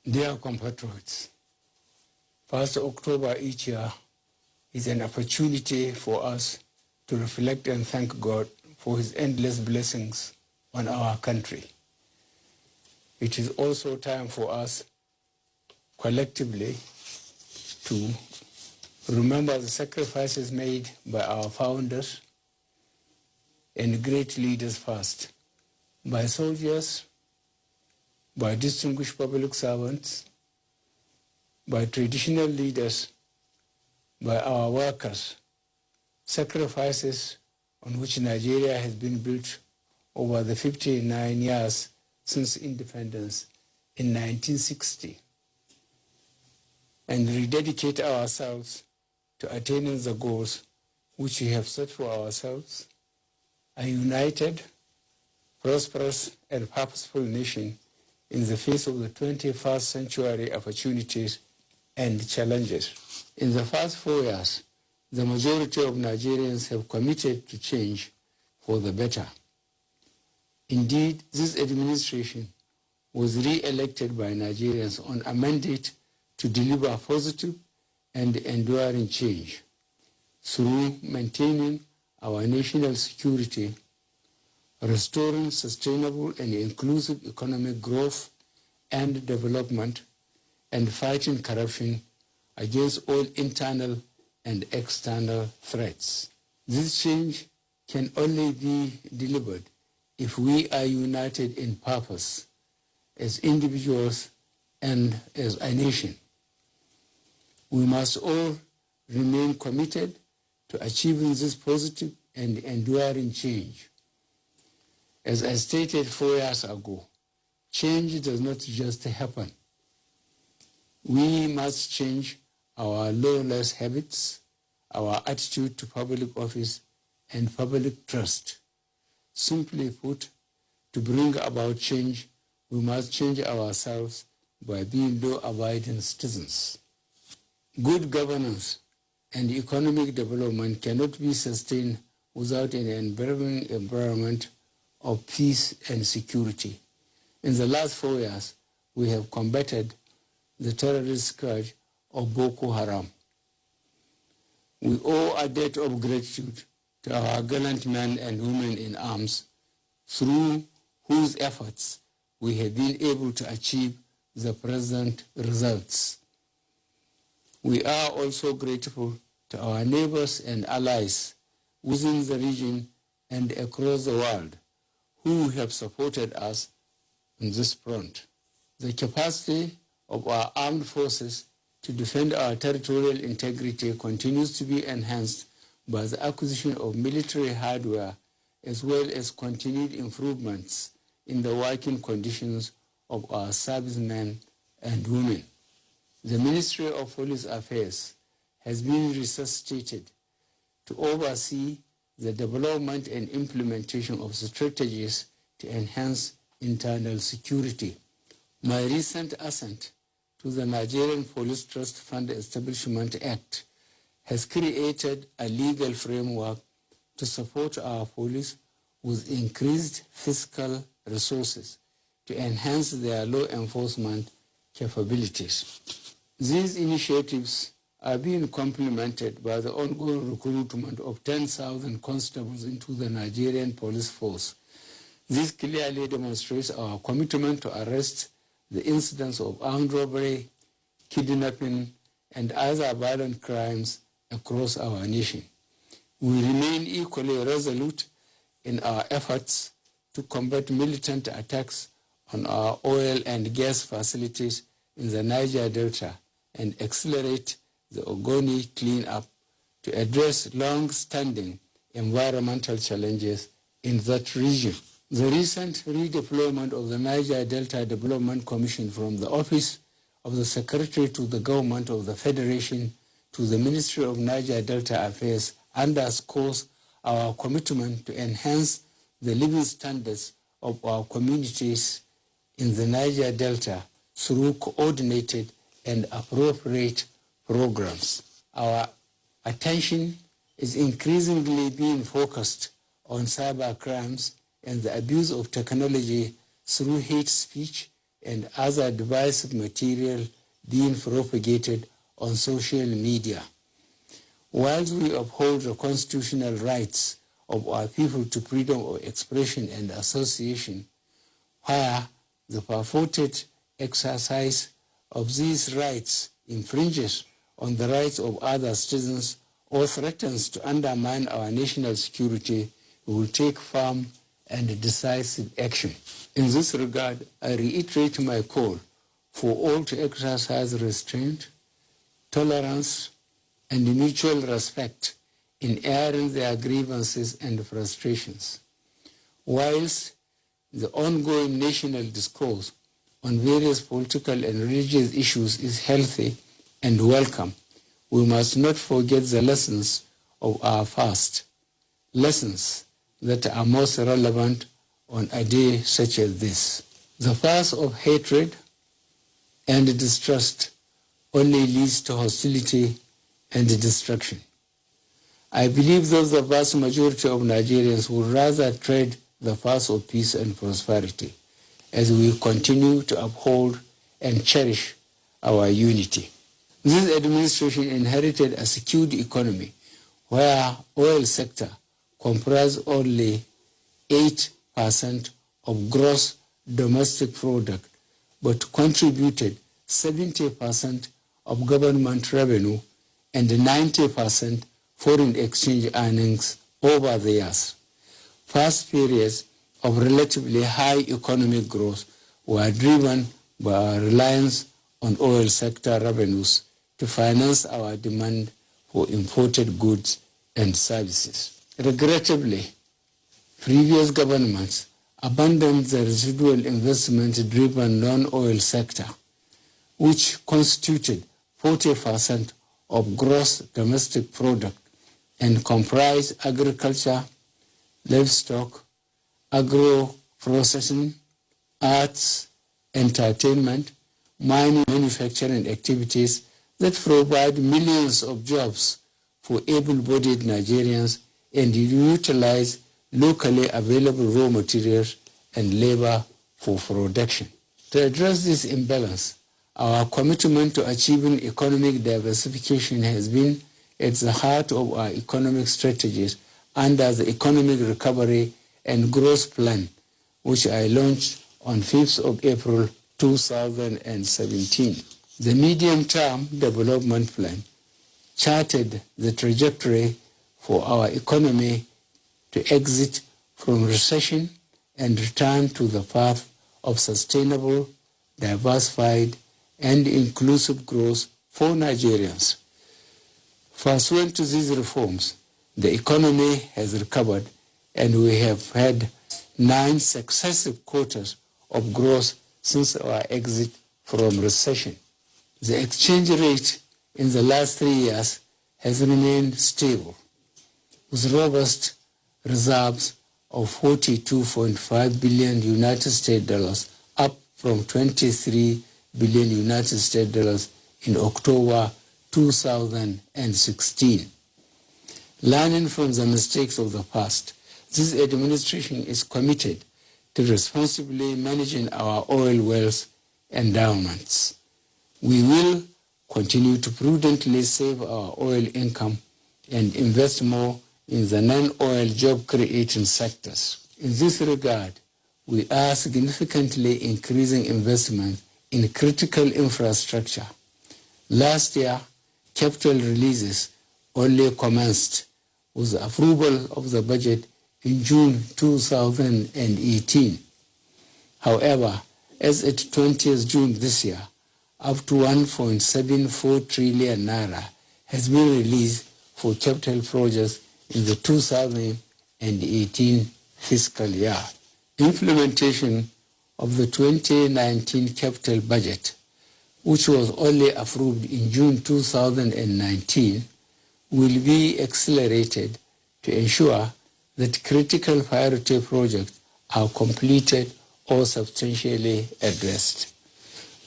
Dear compatriots, 1st October each year is an opportunity for us to reflect and thank God for his endless blessings on our country. It is also time for us collectively to remember the sacrifices made by our founders and great leaders first, by soldiers, by distinguished public servants, by traditional leaders, by our workers, sacrifices on which Nigeria has been built over the 59 years since independence in 1960, and rededicate ourselves to attaining the goals which we have set for ourselves, a united, prosperous, and purposeful nation in the face of the 21st century opportunities and challenges. In the past 4 years, the majority of Nigerians have committed to change for the better. Indeed, this administration was re-elected by Nigerians on a mandate to deliver positive and enduring change through maintaining our national security, restoring sustainable and inclusive economic growth and development, and fighting corruption against all internal and external threats. This change can only be delivered if we are united in purpose as individuals and as a nation. We must all remain committed to achieving this positive and enduring change. As I stated 4 years ago, change does not just happen. We must change our lawless habits, our attitude to public office, and public trust. Simply put, to bring about change, we must change ourselves by being law-abiding citizens. Good governance and economic development cannot be sustained without an enabling environment of peace and security. In the last 4 years, we have combated the terrorist scourge of Boko Haram. We owe a debt of gratitude to our gallant men and women in arms, through whose efforts we have been able to achieve the present results. We are also grateful to our neighbors and allies within the region and across the world who have supported us on this front. The capacity of our armed forces to defend our territorial integrity continues to be enhanced by the acquisition of military hardware, as well as continued improvements in the working conditions of our servicemen and women. The Ministry of Police Affairs has been resuscitated to oversee the development and implementation of strategies to enhance internal security. My recent assent to the Nigerian Police Trust Fund Establishment Act has created a legal framework to support our police with increased fiscal resources to enhance their law enforcement capabilities. These initiatives are being complemented by the ongoing recruitment of 10,000 constables into the Nigerian police force. This clearly demonstrates our commitment to arrest the incidents of armed robbery, kidnapping, and other violent crimes across our nation. We remain equally resolute in our efforts to combat militant attacks on our oil and gas facilities in the Niger Delta and accelerate the Ogoni cleanup to address long-standing environmental challenges in that region. The recent redeployment of the Niger Delta Development Commission from the Office of the Secretary to the Government of the Federation to the Ministry of Niger Delta Affairs underscores our commitment to enhance the living standards of our communities in the Niger Delta through coordinated and appropriate programs. Our attention is increasingly being focused on cyber crimes and the abuse of technology through hate speech and other divisive material being propagated on social media. Whilst we uphold the constitutional rights of our people to freedom of expression and association, where the purported exercise of these rights infringes on the rights of other citizens or threatens to undermine our national security, we will take firm and decisive action. In this regard, I reiterate my call for all to exercise restraint, tolerance, and mutual respect in airing their grievances and frustrations. Whilst the ongoing national discourse on various political and religious issues is healthy and welcome, we must not forget the lessons of our past, lessons that are most relevant on a day such as this. The path of hatred and distrust only leads to hostility and destruction. I believe that the vast majority of Nigerians would rather tread the path of peace and prosperity as we continue to uphold and cherish our unity. This administration inherited a skewed economy where oil sector comprised only 8% of gross domestic product but contributed 70% of government revenue and 90% foreign exchange earnings over the years. Past periods of relatively high economic growth were driven by our reliance on oil sector revenues to finance our demand for imported goods and services. Regrettably, previous governments abandoned the residual investment-driven non-oil sector, which constituted 40% of gross domestic product and comprised agriculture, livestock, agro-processing, arts, entertainment, mining, manufacturing activities that provide millions of jobs for able-bodied Nigerians and utilize locally available raw materials and labor for production. To address this imbalance, our commitment to achieving economic diversification has been at the heart of our economic strategies under the Economic Recovery and Growth Plan, which I launched on 5th of April 2017. The Medium-Term Development Plan charted the trajectory for our economy to exit from recession and return to the path of sustainable, diversified, and inclusive growth for Nigerians. Pursuant to these reforms, the economy has recovered and we have had 9 successive quarters of growth since our exit from recession. The exchange rate in the last 3 years has remained stable, with robust reserves of $42.5 billion United States dollars, up from $23 billion United States dollars in October 2016. Learning from the mistakes of the past, this administration is committed to responsibly managing our oil wealth endowments. We will continue to prudently save our oil income and invest more in the non-oil job-creating sectors. In this regard, we are significantly increasing investment in critical infrastructure. Last year, capital releases only commenced with the approval of the budget in June 2018. However, as at 20th June this year, up to 1.74 trillion naira has been released for capital projects in the 2018 fiscal year. Implementation of the 2019 capital budget, which was only approved in June 2019, will be accelerated to ensure that critical priority projects are completed or substantially addressed.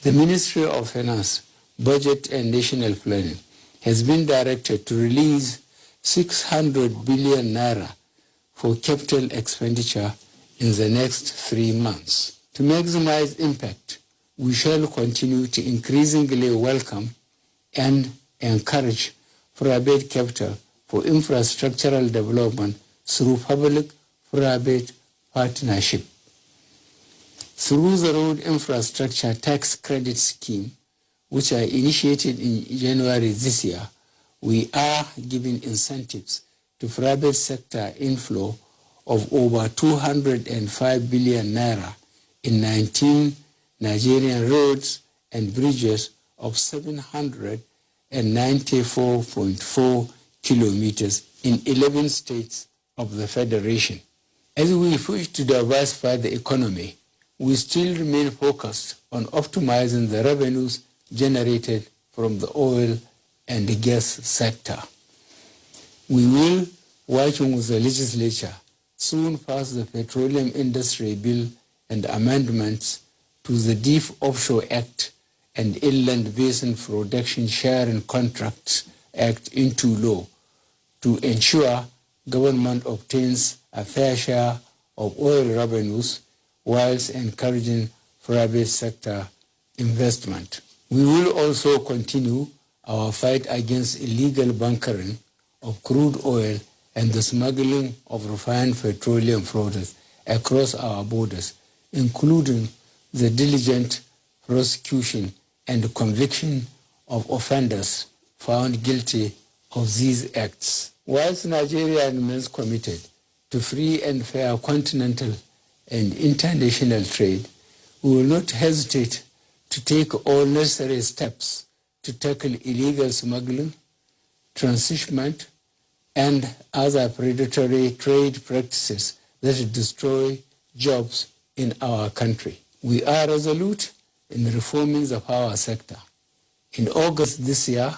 The Ministry of Finance, Budget and National Planning has been directed to release 600 billion naira for capital expenditure in the next 3 months. To maximize impact, we shall continue to increasingly welcome and encourage private capital for infrastructural development through public-private partnership. Through the Road Infrastructure Tax Credit Scheme, which I initiated in January this year, we are giving incentives to private sector inflow of over 205 billion naira in 19 Nigerian roads and bridges of 794.4 kilometers in 11 states of the Federation. As we push to diversify the economy, we still remain focused on optimizing the revenues generated from the oil and the gas sector. We will, working with the legislature, soon pass the Petroleum Industry Bill and amendments to the Deep Offshore Act and Inland Basin Production Sharing Contracts Act into law to ensure government obtains a fair share of oil revenues whilst encouraging private sector investment. We will also continue our fight against illegal bunkering of crude oil and the smuggling of refined petroleum products across our borders, including the diligent prosecution and conviction of offenders found guilty of these acts. Whilst Nigeria remains committed to free and fair continental and international trade, we will not hesitate to take all necessary steps to tackle illegal smuggling, transshipment, and other predatory trade practices that destroy jobs in our country. We are resolute in reforming the power sector. In August this year,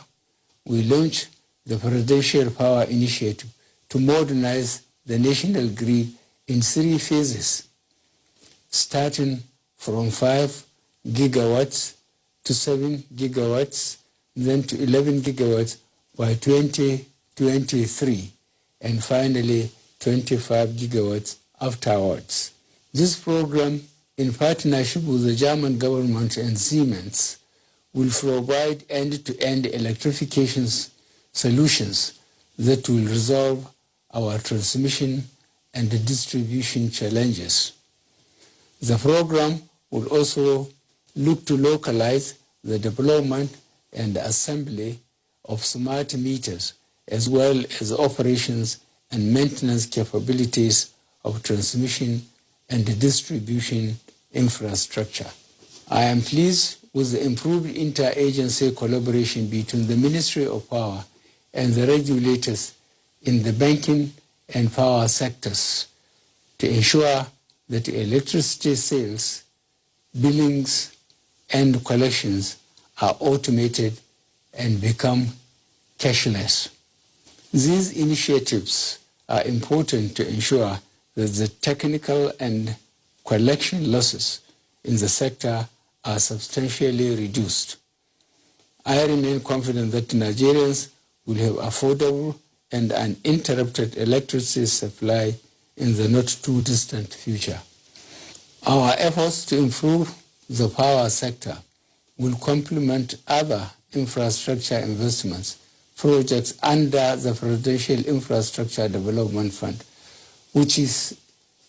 we launched the Presidential Power Initiative to modernize the national grid in 3 phases, starting from 5 gigawatts to 7 gigawatts, then to 11 gigawatts by 2023, and finally 25 gigawatts afterwards. This program, in partnership with the German government and Siemens, will provide end-to-end electrification solutions that will resolve our transmission and distribution challenges. The program will also look to localize the development and assembly of smart meters, as well as operations and maintenance capabilities of transmission and distribution infrastructure. I am pleased with the improved interagency collaboration between the Ministry of Power and the regulators in the banking and power sectors to ensure that electricity sales, billings, and collections are automated and become cashless. These initiatives are important to ensure that the technical and collection losses in the sector are substantially reduced. I remain confident that Nigerians will have affordable and uninterrupted electricity supply in the not-too-distant future. Our efforts to improve the power sector will complement other infrastructure investments projects under the Presidential Infrastructure Development Fund, which is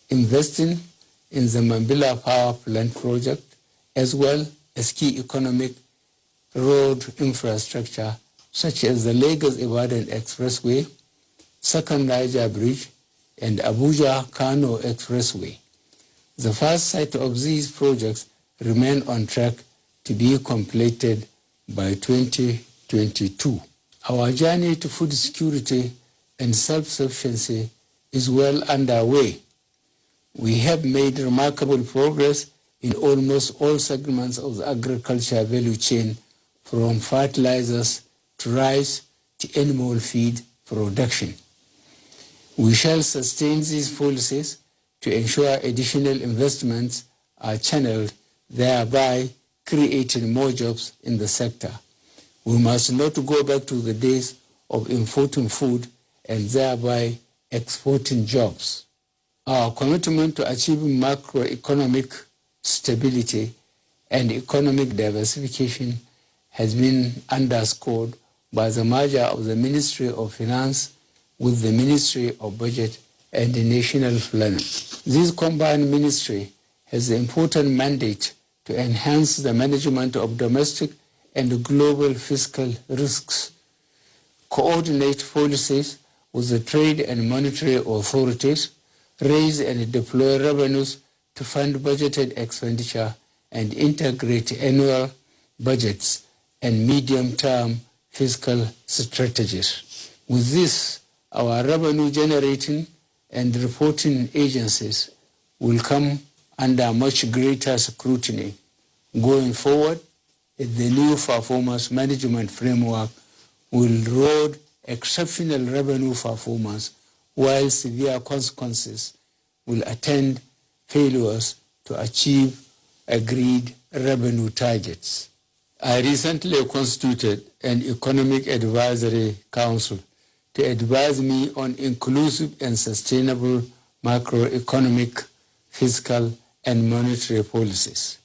investing in the Mambila Power Plant project, as well as key economic road infrastructure such as the Lagos-Ibadan Expressway, Second Niger Bridge, and Abuja-Kano Expressway. The first set of these projects remain on track to be completed by 2022. Our journey to food security and self-sufficiency is well underway. We have made remarkable progress in almost all segments of the agriculture value chain, from fertilizers to rice to animal feed production. We shall sustain these policies to ensure additional investments are channeled, thereby creating more jobs in the sector. We must not go back to the days of importing food and thereby exporting jobs. Our commitment to achieving macroeconomic stability and economic diversification has been underscored by the merger of the Ministry of Finance with the Ministry of Budget and the National Planning. This combined ministry has the important mandate to enhance the management of domestic and global fiscal risks, coordinate policies with the trade and monetary authorities, raise and deploy revenues to fund budgeted expenditure, and integrate annual budgets and medium-term fiscal strategies. With this, our revenue-generating and reporting agencies will come under much greater scrutiny. Going forward, the new performance management framework will reward exceptional revenue performance, while severe consequences will attend failures to achieve agreed revenue targets. I recently constituted an economic advisory council to advise me on inclusive and sustainable macroeconomic, fiscal, and monetary policies.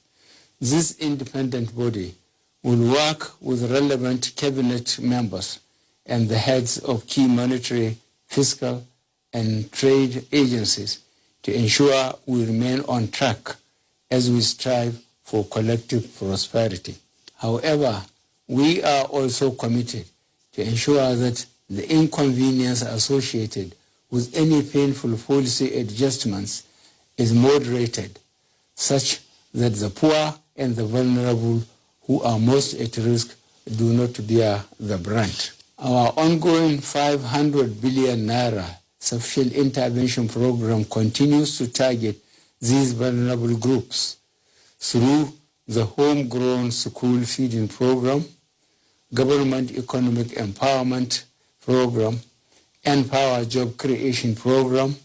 This independent body will work with relevant cabinet members and the heads of key monetary, fiscal, and trade agencies to ensure we remain on track as we strive for collective prosperity. However, we are also committed to ensure that the inconvenience associated with any painful policy adjustments is moderated, such that the poor and the vulnerable who are most at risk do not bear the brunt. Our ongoing 500 billion naira sufficient intervention program continues to target these vulnerable groups through the homegrown school feeding program, government economic empowerment program, Empower Job Creation Program,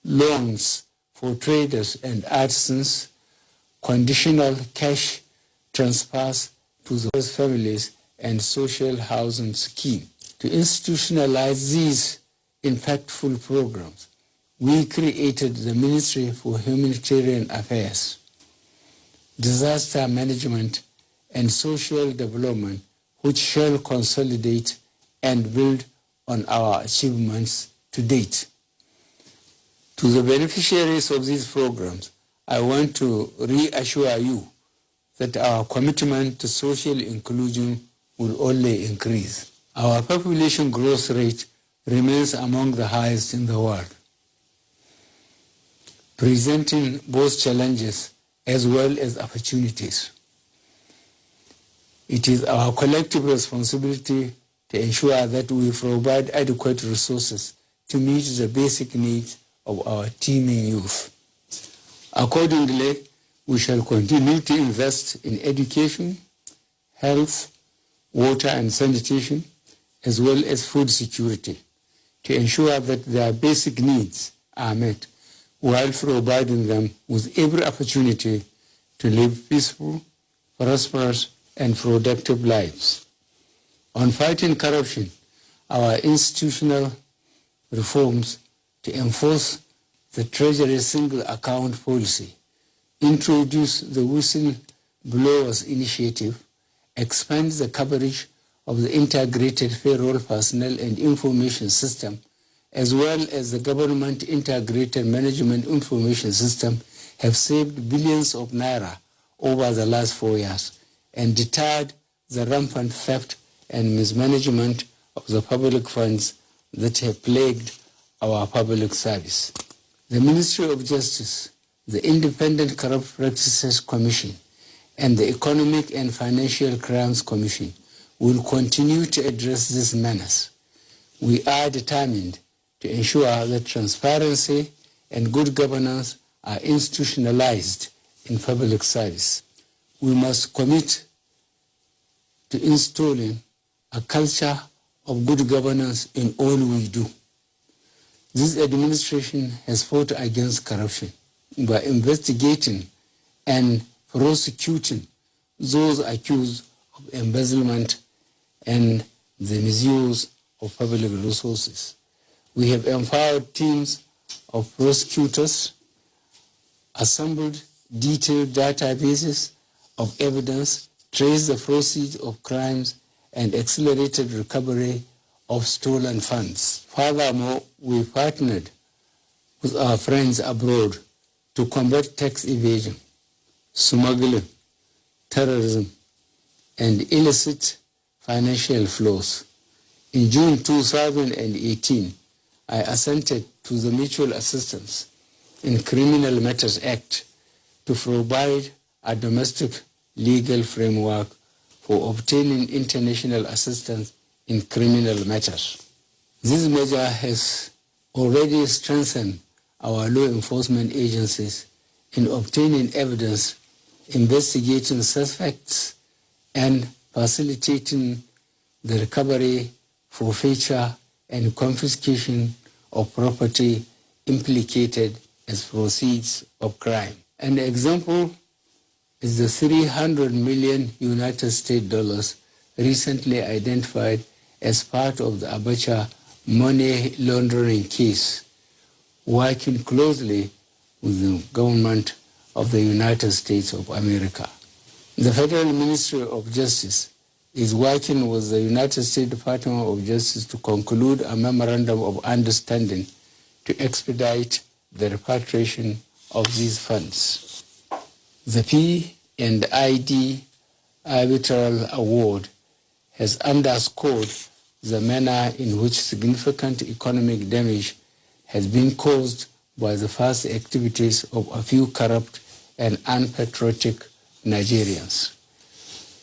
loans for traders and artisans, conditional cash transfers to the families, and social housing scheme. To institutionalize these impactful programs, we created the Ministry for Humanitarian Affairs, Disaster Management, and Social Development, which shall consolidate and build on our achievements to date. To the beneficiaries of these programs, I want to reassure you that our commitment to social inclusion will only increase. Our population growth rate remains among the highest in the world, presenting both challenges as well as opportunities. It is our collective responsibility to ensure that we provide adequate resources to meet the basic needs of our teeming youth. Accordingly, we shall continue to invest in education, health, water and sanitation, as well as food security, to ensure that their basic needs are met, while providing them with every opportunity to live peaceful, prosperous, and productive lives. On fighting corruption, our institutional reforms to enforce the Treasury single account policy, introduce the whistleblowers initiative, expand the coverage of the integrated payroll personnel and information system, as well as the government integrated management information system, have saved billions of naira over the last 4 years and deterred the rampant theft and mismanagement of the public funds that have plagued our public service. The Ministry of Justice, the Independent Corrupt Practices Commission, and the Economic and Financial Crimes Commission will continue to address this menace. We are determined to ensure that transparency and good governance are institutionalized in public service. We must commit to installing a culture of good governance in all we do. This administration has fought against corruption by investigating and prosecuting those accused of embezzlement and the misuse of public resources. We have empowered teams of prosecutors, assembled detailed databases, of evidence, traced the proceeds of crimes, and accelerated recovery of stolen funds. Furthermore, we partnered with our friends abroad to combat tax evasion, smuggling, terrorism, and illicit financial flows. In June 2018, I assented to the Mutual Assistance in Criminal Matters Act to provide a domestic legal framework for obtaining international assistance in criminal matters. This measure has already strengthened our law enforcement agencies in obtaining evidence, investigating suspects, and facilitating the recovery, forfeiture, and confiscation of property implicated as proceeds of crime. An example is the 300 million United States dollars recently identified as part of the Abacha money laundering case, working closely with the government of the United States of America. The Federal Ministry of Justice is working with the United States Department of Justice to conclude a memorandum of understanding to expedite the repatriation of these funds. The P&ID Arbitral Award has underscored the manner in which significant economic damage has been caused by the past activities of a few corrupt and unpatriotic Nigerians.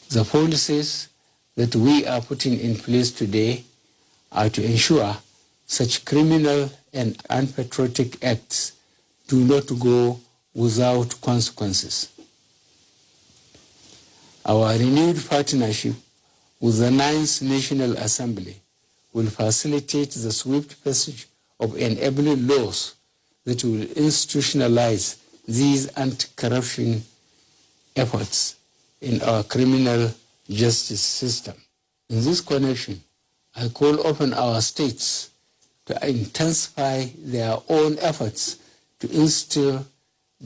The policies that we are putting in place today are to ensure such criminal and unpatriotic acts do not go without consequences. Our renewed partnership with the Ninth National Assembly will facilitate the swift passage of enabling laws that will institutionalize these anti-corruption efforts in our criminal justice system. In this connection, I call upon our states to intensify their own efforts to instill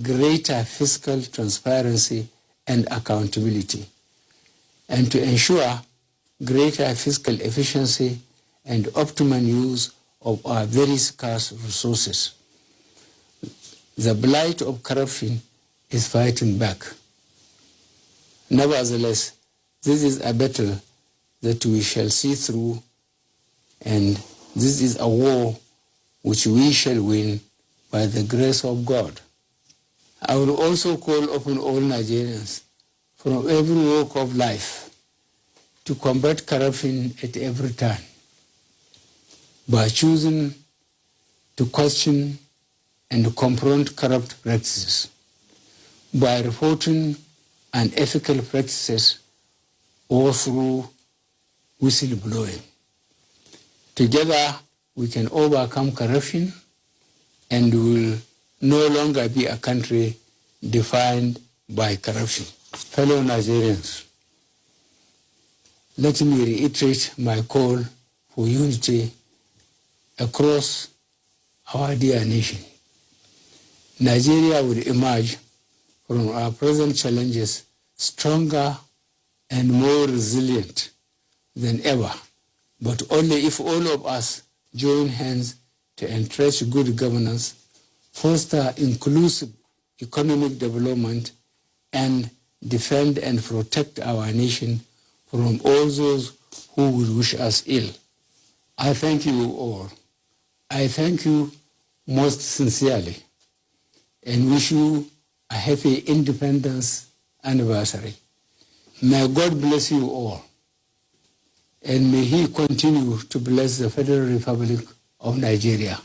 greater fiscal transparency and accountability, and to ensure greater fiscal efficiency and optimum use of our very scarce resources. The blight of corruption is fighting back. Nevertheless, this is a battle that we shall see through, and this is a war which we shall win by the grace of God. I will also call upon all Nigerians from every walk of life to combat corruption at every turn by choosing to question and confront corrupt practices, by reporting unethical practices, or through whistleblowing. Together, we can overcome corruption and will no longer be a country defined by corruption. Fellow Nigerians, let me reiterate my call for unity across our dear nation. Nigeria will emerge from our present challenges stronger and more resilient than ever, but only if all of us join hands to entrench good governance, foster inclusive economic development, and defend and protect our nation from all those who would wish us ill. I thank you all. I thank you most sincerely and wish you a happy Independence anniversary. May God bless you all, and may He continue to bless the Federal Republic of Nigeria.